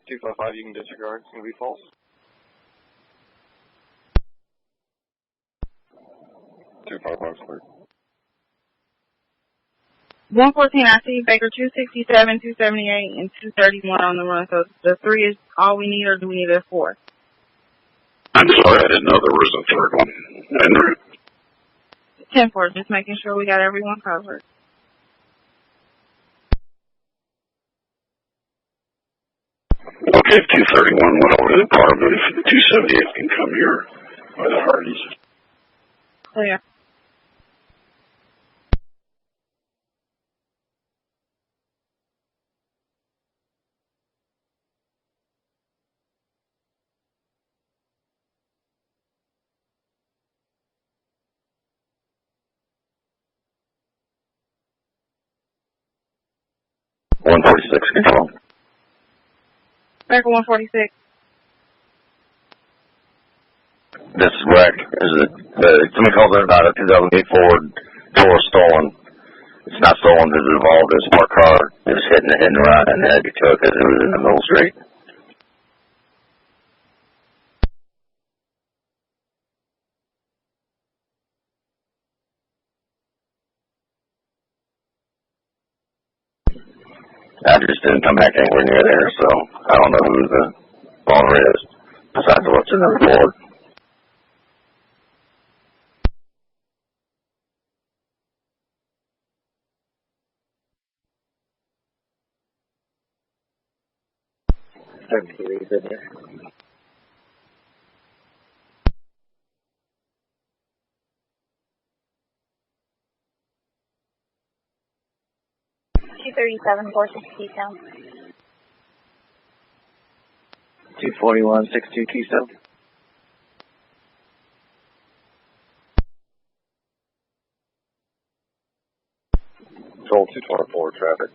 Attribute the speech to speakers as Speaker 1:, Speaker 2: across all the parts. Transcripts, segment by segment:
Speaker 1: 255, you can disregard. It's going to be false. 255, clear.
Speaker 2: 114, I see Baker 267, 278, and 231 on the run. So the 3 is all we need, or do we need a 4?
Speaker 3: I'm sorry, I didn't know there was a third one.
Speaker 2: 10-4, just making sure we got everyone covered.
Speaker 3: Okay, if 231 went over to the car, but if 278 can come here by the Hardys.
Speaker 2: Clear.
Speaker 3: Control.
Speaker 2: Baker 146.
Speaker 4: This is Rick. Somebody called in about a 2008 Ford Taurus stolen. It's not stolen because it involved a smart car. It was hitting and run, and then it took because it was in the middle street. I just didn't come back anywhere near there, so I don't know who the owner is, besides what's in the report.
Speaker 5: $237, 460 Keystone.
Speaker 6: 241, 62 Keystone.
Speaker 1: Control 224, traffic.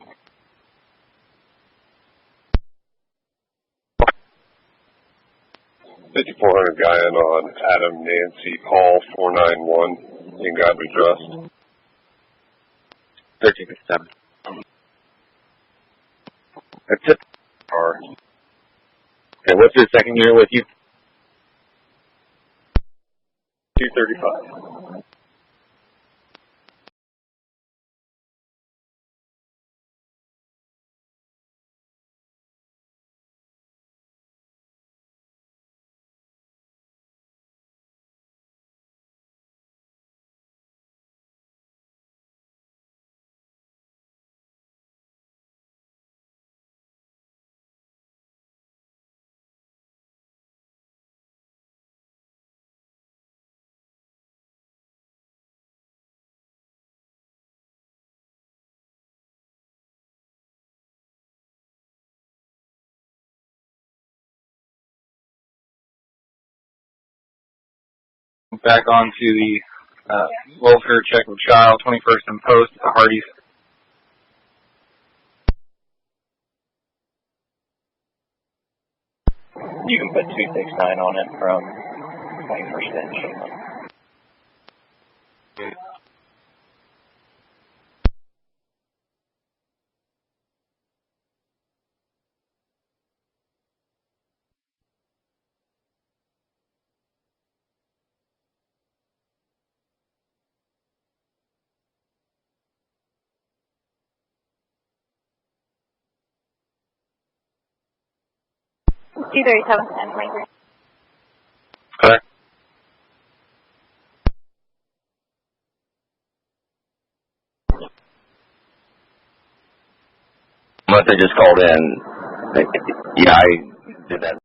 Speaker 1: $5,400 Guyan on Adam Nancy Paul 491 in Godly Trust.
Speaker 6: 1357. That's it.
Speaker 1: Car.
Speaker 6: Okay, what's the second unit with you?
Speaker 1: 235.
Speaker 7: Back on to the welfare check of child, 21st and Post at the Hardys.
Speaker 8: You can put 269 on it from 21st and Shaman.
Speaker 5: $237, 1023.
Speaker 4: Okay. Unless they just called in. Yeah, I did that.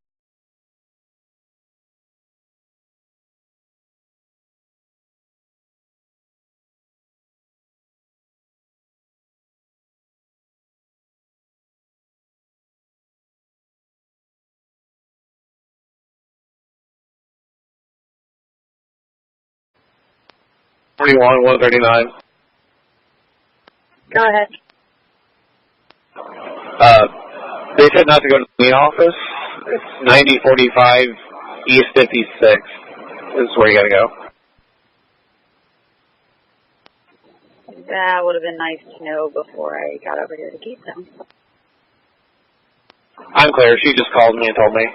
Speaker 6: $41, 139.
Speaker 5: Go ahead.
Speaker 6: They said not to go to the office. It's 9045 East 56. This is where you gotta go.
Speaker 5: That would have been nice to know before I got over here to Keystone.
Speaker 6: I'm clear. She just called me and told me.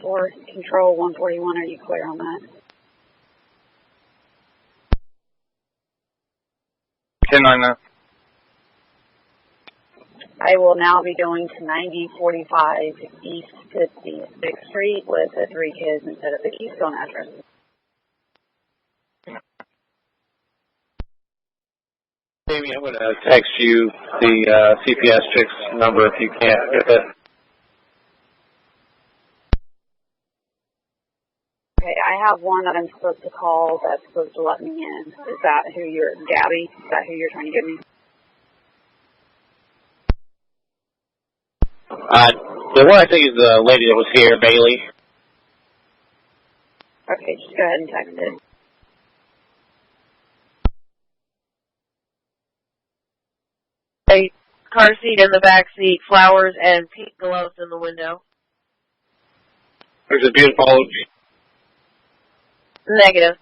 Speaker 5: 10-4, control 141, are you clear on that?
Speaker 7: 10-9.
Speaker 5: I will now be going to 9045 East 56th Street with the 3 kids instead of the Keystone address.
Speaker 6: Amy, I'm going to text you the CPS chick's number if you can't get it.
Speaker 5: Okay, I have one that I'm supposed to call that's supposed to let me in. Is that who you're, Gabby? Is that who you're trying to get me?
Speaker 6: The one I think is the lady that was here, Bailey.
Speaker 5: Okay, just go ahead and text it.
Speaker 9: A car seat in the back seat, flowers and pink gloves in the window.
Speaker 6: There's a beautiful.
Speaker 9: Negative.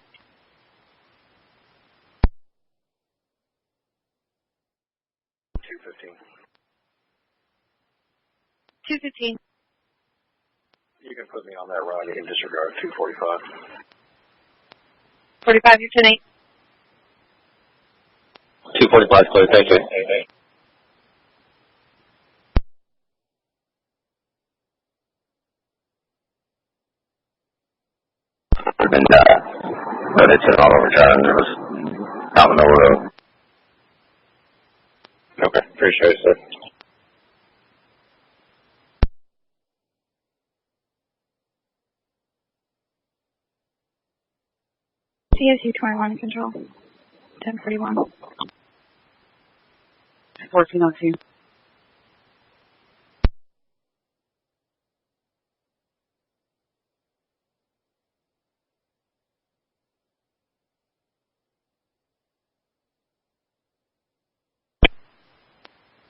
Speaker 9: 215.
Speaker 3: You can put me on that run. You can disregard 245.
Speaker 9: 45, you're 10-8.
Speaker 6: 245, clear. Thank you.
Speaker 4: And, but it's an auto return. It was out in the road.
Speaker 6: Okay, appreciate it, sir.
Speaker 2: CSU 21 control. 1041. 1402.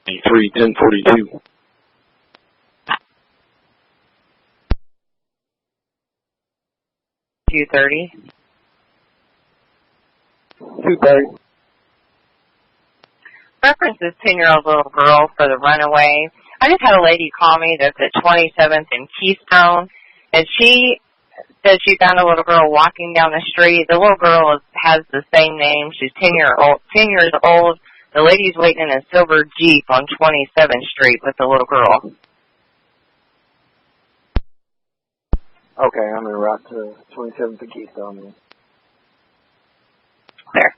Speaker 3: Three 1042.
Speaker 9: $230.
Speaker 6: 230.
Speaker 9: Reference is 10-year-old little girl for the runaway. I just had a lady call me that's at 27th and Keystone, and she said she found a little girl walking down the street. The little girl has the same name. She's 10 years old. The lady's waiting in a silver Jeep on 27th Street with the little girl.
Speaker 6: Okay, I'm going to route to 27th and Keystone.
Speaker 9: There.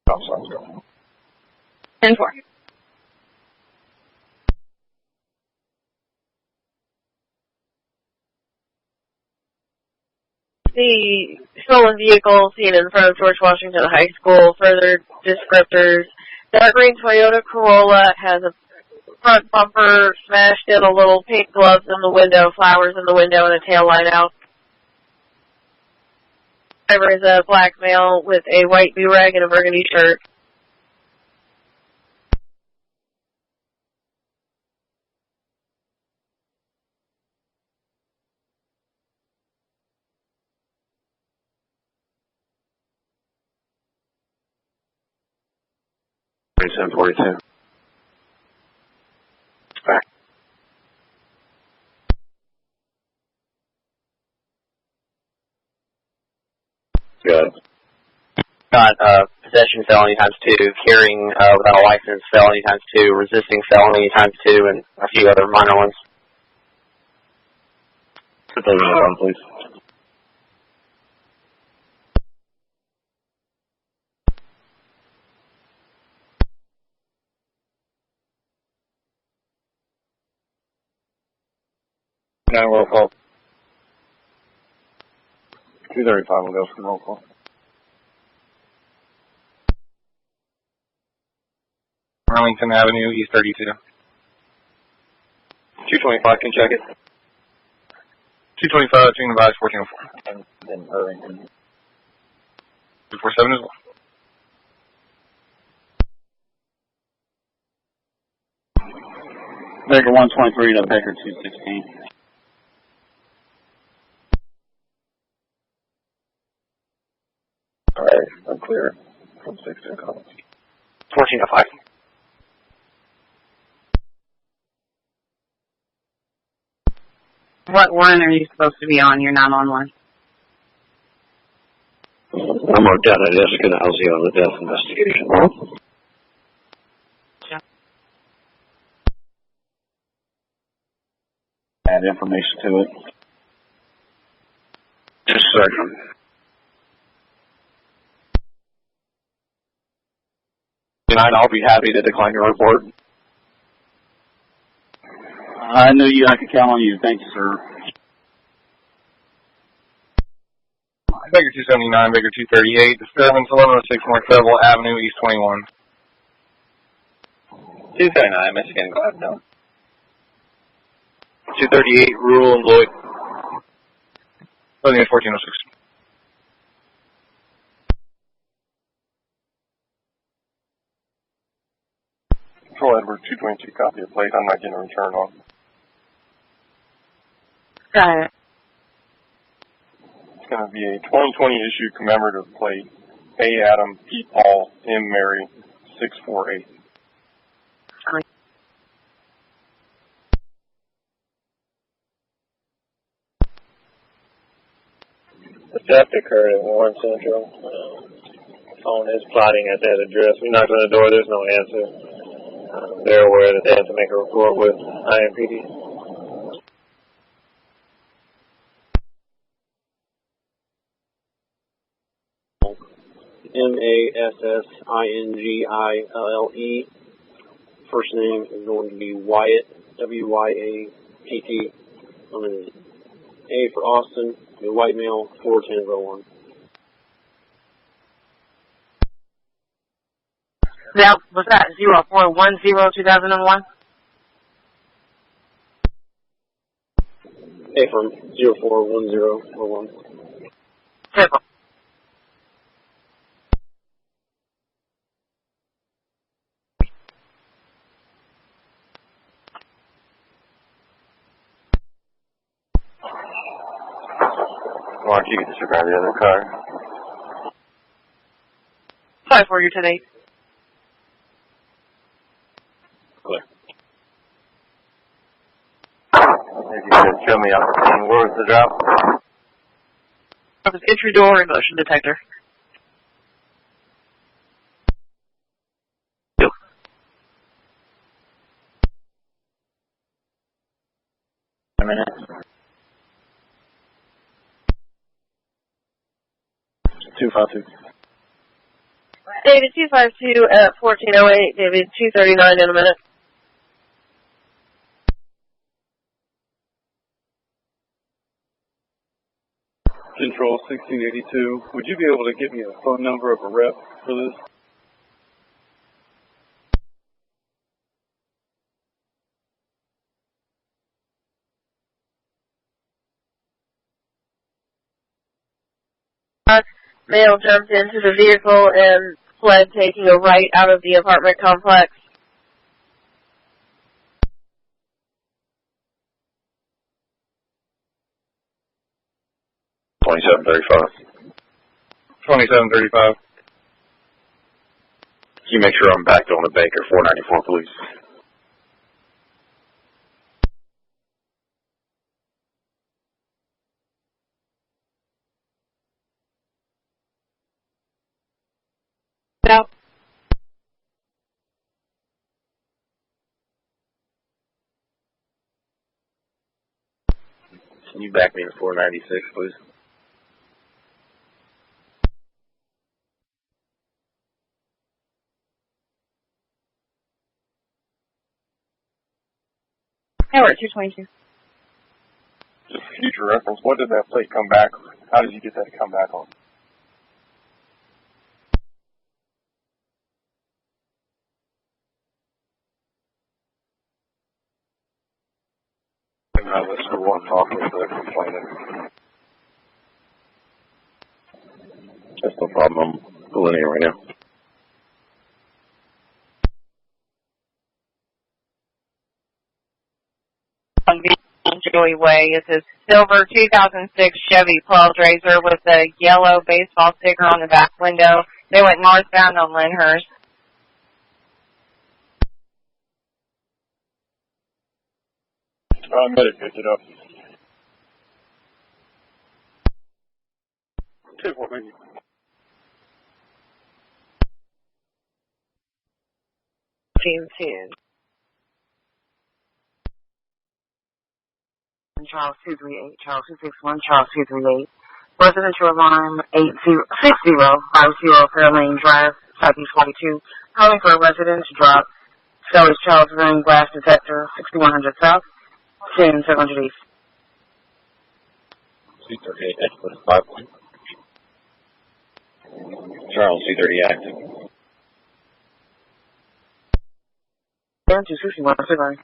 Speaker 3: Sounds good.
Speaker 2: 10-4.
Speaker 9: The stolen vehicle seen in front of George Washington High School. Further descriptors. Dark green Toyota Corolla has a front bumper smashed in, a little pink gloves in the window, flowers in the window, and a tail light out. Driver is a black male with a white do-rag and a burgundy shirt.
Speaker 3: Three 1042. Back. Good.
Speaker 6: Got possession felony ×2, carrying without a license felony ×2, resisting felony ×2, and a few other minor ones.
Speaker 4: Put those in the phone, please.
Speaker 6: No roll call.
Speaker 7: 235 will go for the roll call. Arlington Avenue, East 32.
Speaker 6: 225, can check it.
Speaker 7: 225, June advised 1404.
Speaker 8: And then Irvington.
Speaker 7: 247 as well.
Speaker 10: Baker 123 to Baker 216.
Speaker 4: All right, I'm clear from 16 calls.
Speaker 6: 1405.
Speaker 2: What one are you supposed to be on? You're not on one.
Speaker 3: I'm marked down at Eskenazi on the death investigation.
Speaker 10: Add information to it.
Speaker 3: Just a second.
Speaker 6: Tonight, I'll be happy to decline your report.
Speaker 10: I knew I could count on you. Thank you, sir.
Speaker 7: Baker 279, Baker 238, disturbance 1106 North Bevel Avenue, East 21.
Speaker 8: 239, Michigan, go ahead, no.
Speaker 6: 238, Rural and Lloyd.
Speaker 7: Building is 1406.
Speaker 1: Control Edward 222, copy of plate. I'm not getting a return on.
Speaker 2: Got it.
Speaker 1: It's going to be a 2020 issue commemorative plate. A. Adam, P. Paul, M. Mary, 648.
Speaker 11: The theft occurred at Warren Central. Phone is plotting at that address. We knocked on the door. There's no answer. They're aware that they have to make a report with IMPD. MASSINGILLE. First name is going to be Wyatt, WYATT. A for Austin, the white male, 41001.
Speaker 9: Now, was that 0410-2001?
Speaker 11: A for 041001.
Speaker 9: Simple.
Speaker 4: Why don't you disregard the other car?
Speaker 9: 5-4, you're today.
Speaker 11: Clear.
Speaker 4: If you could show me off the scene, where was the drop?
Speaker 9: That was entry door and motion detector.
Speaker 11: A minute. 252.
Speaker 9: David 252 at 1408. David 239 in a minute.
Speaker 10: Control 1682. Would you be able to give me a phone number of a rep for this?
Speaker 9: Male jumped into the vehicle and fled, taking a right out of the apartment complex.
Speaker 4: $27.35.
Speaker 7: 2735.
Speaker 4: Can you make sure I'm back on the Baker 494, please?
Speaker 9: Out.
Speaker 11: Can you back me to 496, please?
Speaker 2: Hey, we're at 222.
Speaker 1: Just for future reference, what did that plate come back? How did you get that to come back on?
Speaker 4: That was the one talking to the complainant. That's no problem. I'm pulling in right now.
Speaker 9: Joey Way. It's a silver 2006 Chevy Trailblazer with a yellow baseball sticker on the back window. They went northbound on Lyndhurst.
Speaker 1: Medic picked it up.
Speaker 10: 10-4, thank you.
Speaker 12: Team 10. Charles 238, Charles 261, Charles 238. Residential alarm 8060, 50 Fairlane Drive, Southeast 42. Calling for a resident to drop Stelly's Child's Room glass detector, 6100 South, 10700 East.
Speaker 8: 238, Express 5 1. Charles 230 active.
Speaker 12: 261, sorry.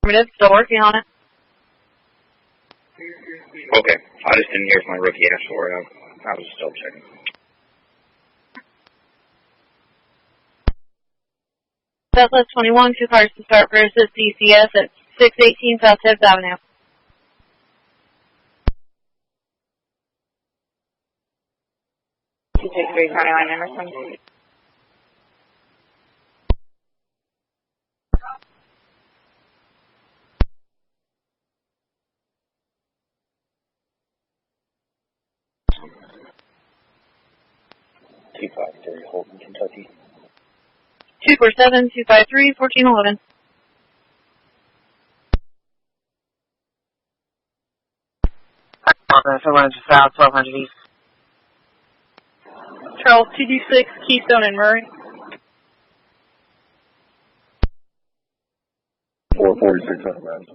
Speaker 2: Still working on it.
Speaker 8: Okay. I just didn't hear if my rookie asked for it. I was still checking.
Speaker 2: Southwest 21, 2 cars to start for assist DCS at 618 South 10th Avenue.
Speaker 9: You take 3 County Line Emerson.
Speaker 8: Holton, Kentucky.
Speaker 2: 247 253 1411.
Speaker 12: Someone to South 1200 East.
Speaker 2: Charles 226 Keystone and Murray.
Speaker 1: 446 on the ground.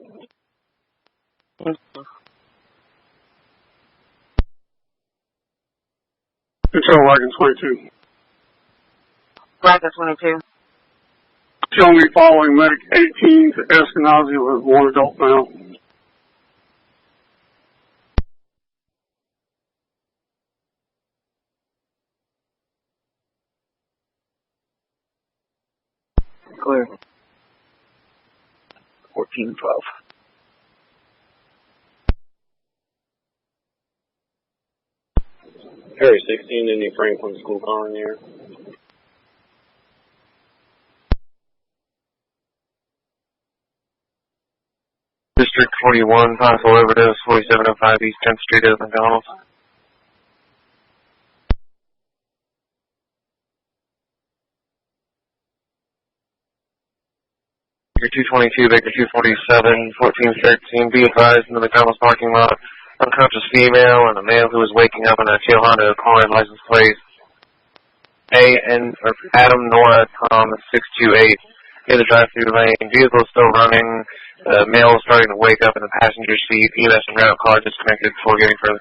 Speaker 10: Control Wagon 22.
Speaker 12: Wagon 22.
Speaker 10: Show me following medic 18 to Eskenazi with 1 adult male.
Speaker 12: Clear.
Speaker 8: 1412.
Speaker 11: Harry 16, Indy Franklin school car in the air.
Speaker 6: District 41, possible overdose, 4705 East 10th Street at McDonald's. Baker 222, Baker 247, 1413, be advised in the McDonald's parking lot. Unconscious female and a male who was waking up in a Teal Honda Accord license plate Adam Nora Tom 628 near the drive-through lane. Vehicle is still running. Male is starting to wake up in the passenger seat. EMS and ground car disconnected before getting further.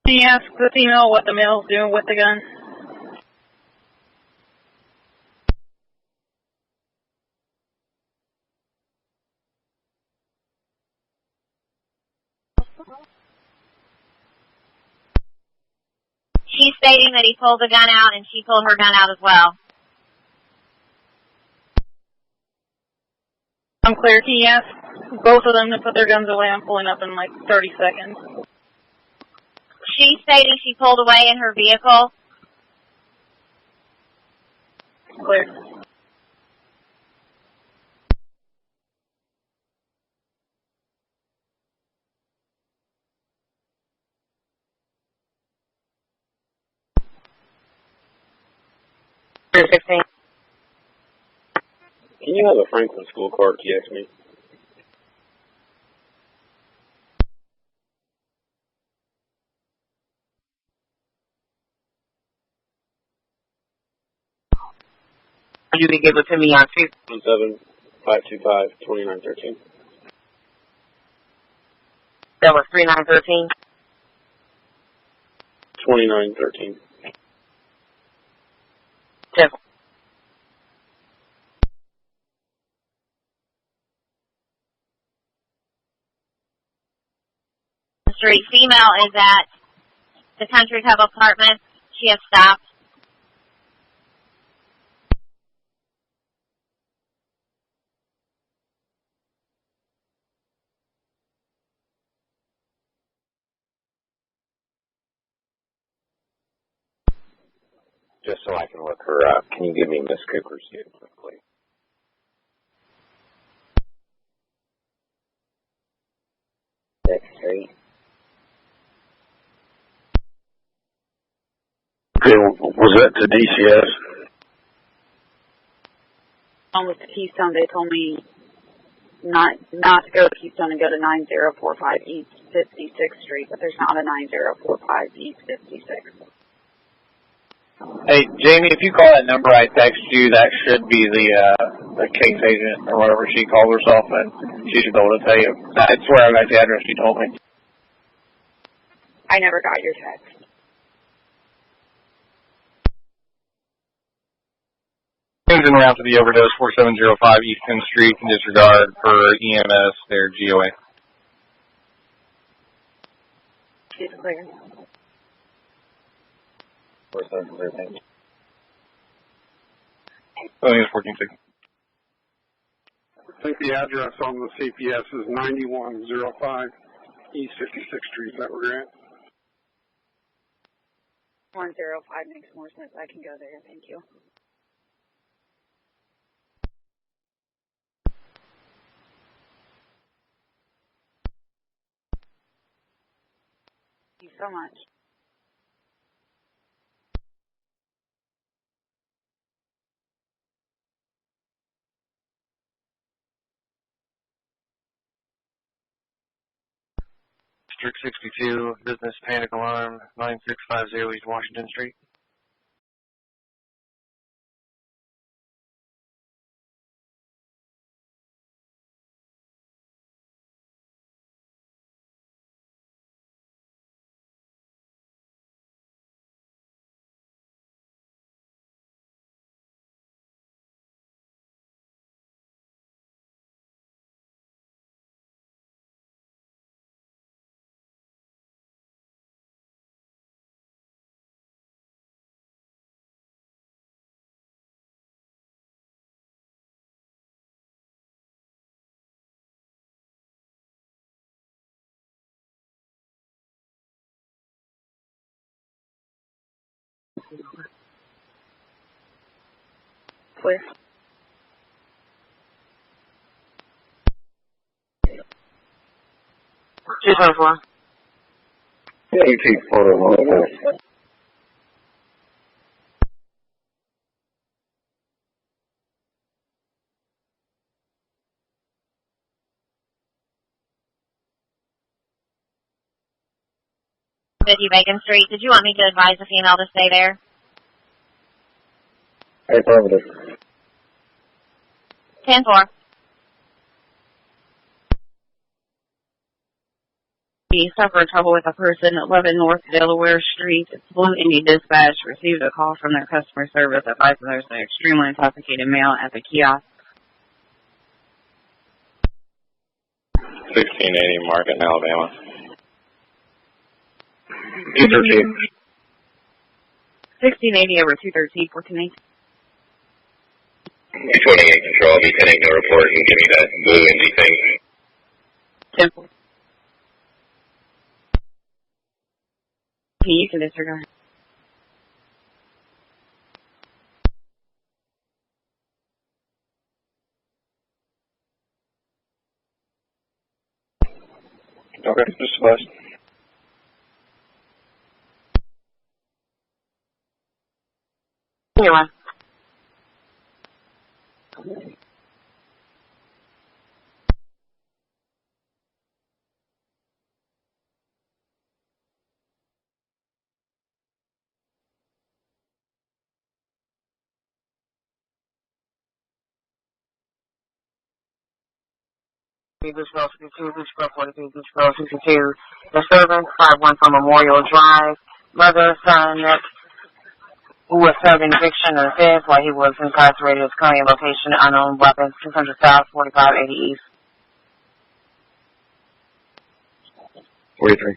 Speaker 2: Can you ask the female what the male's doing with the gun?
Speaker 13: She's stating that he pulled the gun out and she pulled her gun out as well.
Speaker 2: I'm clear. Can you ask both of them to put their guns away? I'm pulling up in like 30 seconds.
Speaker 13: She's stating she pulled away in her vehicle.
Speaker 2: Clear.
Speaker 11: Can you have a Franklin school car TX me?
Speaker 12: You can give it to me on
Speaker 11: 217-525-2913.
Speaker 12: That was 3913.
Speaker 11: 2913.
Speaker 12: 10.
Speaker 13: Street. Female is at the Country Club Apartments. She has stopped.
Speaker 4: Just so I can look her up, can you give me Miss Cooper's name, please?
Speaker 5: Street.
Speaker 3: Okay, was that to DCS?
Speaker 5: On with the Keystone, they told me not to go to Keystone and go to 9045 East 56th Street, but there's not a 9045 East 56th.
Speaker 7: Hey, Jamie, if you call that number I text you, that should be the case agent or whatever she calls herself, and she should be able to tell you. I swear I got the address she told me.
Speaker 5: I never got your text.
Speaker 7: En route to the overdose, 4705 East 10th Street, in disregard for EMS, their GOA.
Speaker 5: It's clear.
Speaker 7: 4705. I think it's 1460.
Speaker 3: I think the address on the CPS is 9105 East 56th Street. Is that where you're at?
Speaker 5: 105 makes more sense. I can go there. Thank you. Thank you so much.
Speaker 6: District 62, business panic alarm, 9650 East Washington Street.
Speaker 5: Clear.
Speaker 12: Two 24.
Speaker 13: Bacon Street. Did you want me to advise the female to stay there?
Speaker 11: Affirmative.
Speaker 13: 10-4.
Speaker 2: He suffered trouble with a person at 11 North Delaware Street. Blue Indy Dispatch received a call from their customer service advising there's an extremely intoxicated male at the kiosk.
Speaker 11: 1680 Market, Alabama.
Speaker 2: 213. 1680 over 213, 14.
Speaker 4: 228 Control, be pending no report and give me that blue Indy thing.
Speaker 2: 10-4. You can disregard.
Speaker 1: Okay, just advised.
Speaker 12: Anyway. Beach Road 62, Beach Road 43, Beach Road 62. Disturbance 51 from Memorial Drive. Mother, son, who was serving eviction on the 5th while he was incarcerated is currently in location unknown weapons 200 South 4580 East.
Speaker 6: 43.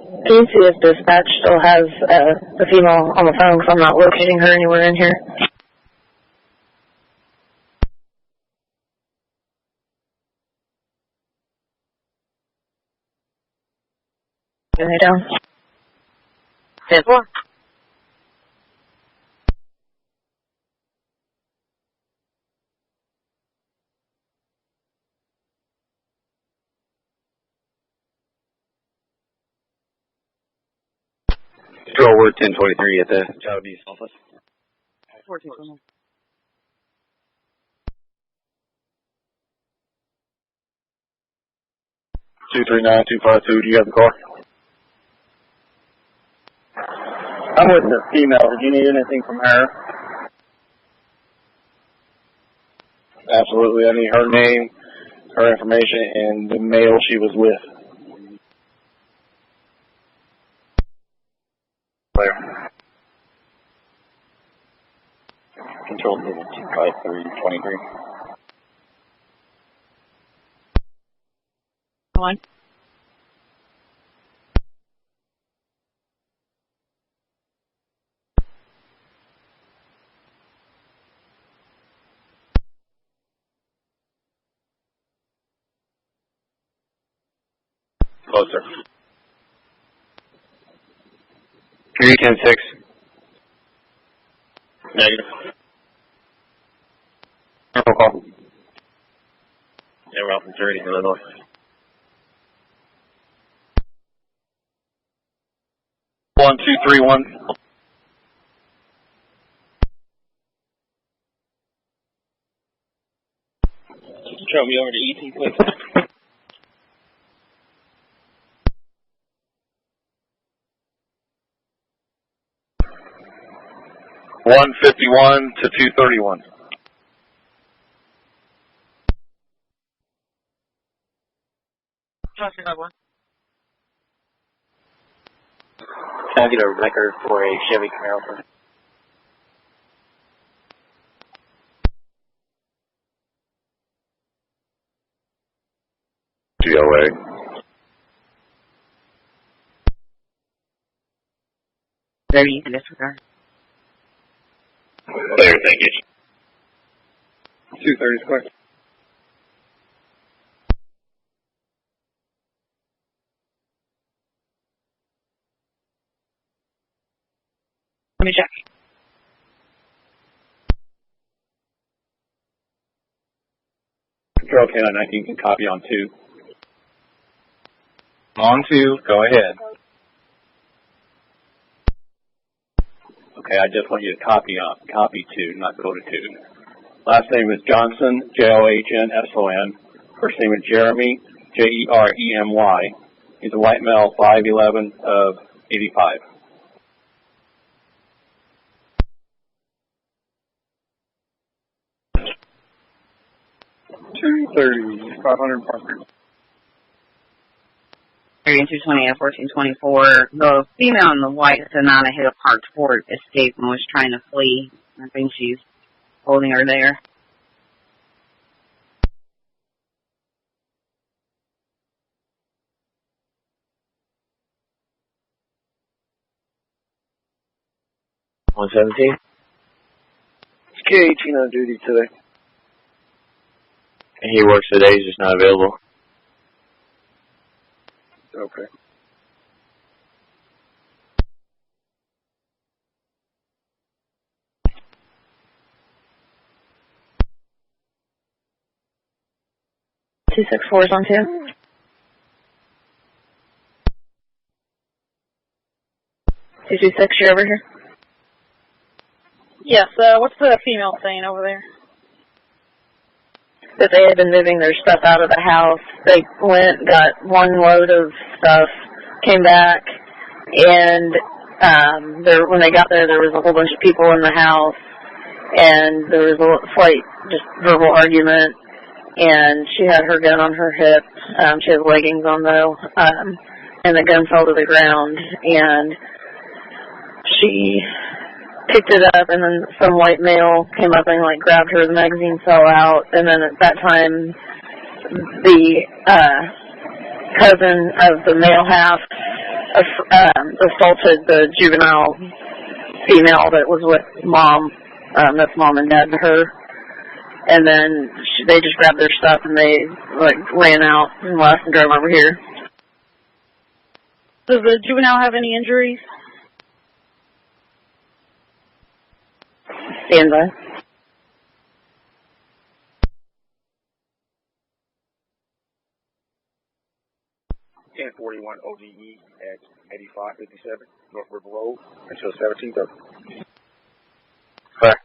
Speaker 12: Can you see if dispatch still has the female on the phone, because I'm not locating her anywhere in here? Lay down. 10-4.
Speaker 14: Control, we're 1023 at the Child Abuse Office.
Speaker 12: 14.
Speaker 7: 239252, do you have the car? I'm with the female. Did you need anything from her? Absolutely. I need her name, her information, and the male she was with. Where?
Speaker 8: Control 25323.
Speaker 2: One.
Speaker 7: Closer.
Speaker 6: 310-6.
Speaker 7: Negative.
Speaker 6: Purple call.
Speaker 7: Yeah, we're out from 30, Illinois. One, two, three, one. Show me over to ET, please. $151 to $231.
Speaker 8: Can I get a record for a Chevy Camaro?
Speaker 4: GOA.
Speaker 2: There you can disregard.
Speaker 4: There, thank you.
Speaker 3: 230 square.
Speaker 2: Let me check.
Speaker 7: Control K919 can copy on 2.
Speaker 1: On 2, go ahead.
Speaker 7: Okay, I just want you to copy 2, not go to 2. Last name is Johnson, Johnsson. First name is Jeremy, Jeremy. He's a white male, 5'11" of 85.
Speaker 3: $230, 500 Parker.
Speaker 2: 220 at 1424. The female in the white Sonata hit a parked Ford Escape and was trying to flee. I think she's holding her there.
Speaker 6: $117.
Speaker 11: It's K18 on duty today.
Speaker 6: And he works today, he's just not available.
Speaker 11: Okay.
Speaker 12: Two 6-4s on 2. Two 2-6, you're over here.
Speaker 5: Yes, what's the female saying over there?
Speaker 15: That they had been moving their stuff out of the house. They went, got one load of stuff, came back, and when they got there was a whole bunch of people in the house, and there was a slight just verbal argument, and she had her gun on her hip. She has leggings on though, and the gun fell to the ground, and she picked it up, and then some white male came up and like grabbed her. The magazine fell out, and then at that time, the cousin of the male half assaulted the juvenile female that was with mom. That's mom and dad to her, and then they just grabbed their stuff and they like ran out and left and drove over here.
Speaker 5: Does the juvenile have any injuries?
Speaker 15: Stand by.
Speaker 16: Ten 41 OGE at 8557 North River Road until 1730.
Speaker 6: Clear.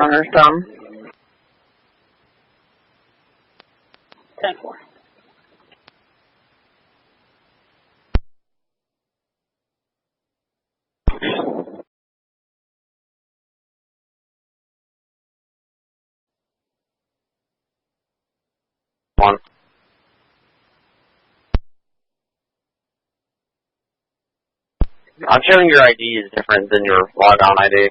Speaker 15: On her thumb.
Speaker 5: 10-4.
Speaker 6: One. I'm showing your ID is different than your logon ID.